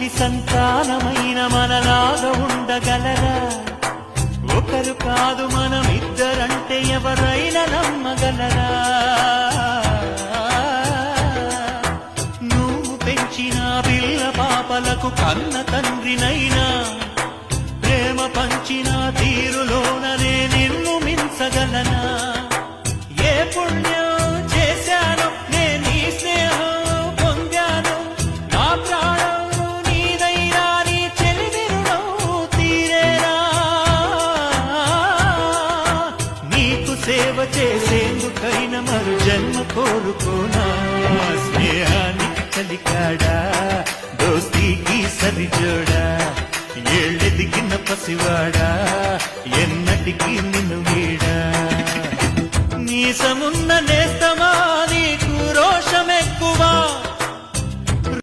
ఒకరి సంతానమైన మనలాగా ఉండగలరా? ఒకరు కాదు మనమిద్దరంటే ఎవరైనా నమ్మగలరా? నువ్వు పెంచిన పిల్ల పాపలకు కన్న తండ్రినైనా ప్రేమ పంచిన తీరులోననే నిన్ను మించగలనా? ఏ పుణ్యం చేశాను నేను ఈ స్నేహం పొందాను, నా ప్రాణం నీదైనా నీ చెలిమి రుణం తీరేనా? నీకు సేవ చేసేందుకైనా మరు జన్మ కోరుకోనా? స్నేహానికి కలికాడా, దోస్తీకి సరిజోడా, ఏళ్ళెదిగిన పసివాడా ఎన్నటికీ నిన్ను వీడా? నీసమున్న నేస్తమా నీకు రోషమెక్కువా?